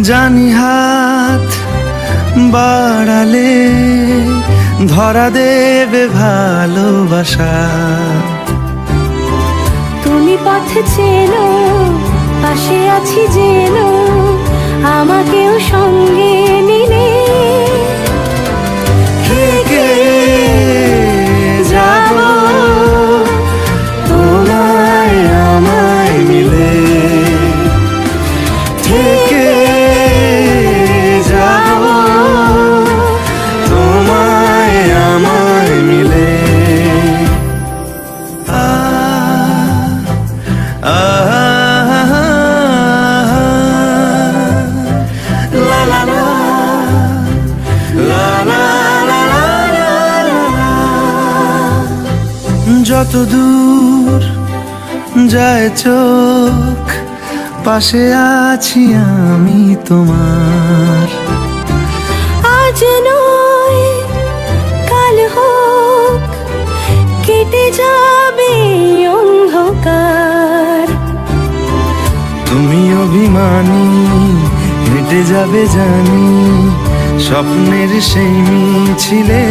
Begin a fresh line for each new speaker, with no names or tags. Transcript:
জানি হাত বাড়ালে ধরা দেবে ভালোবাসা।
তুমি পথ চেনো, পাশে আছি যেন, আমাকেও সঙ্গে নিলে
থেকে যাব তোমায় আমায় মিলে, থেকে যাব তোমায় আমায় মিলে। লা লা লা লা লা লা লা লা। যত দূর যায় চোখ, পাশে আছি আমি তোমার।
আজ নয় কাল হোক, কেটে যাবে অন্ধকার।
তুমি অভিমানী, হেঁটে যাবে জানি স্বপ্নের সেই মিছিলে।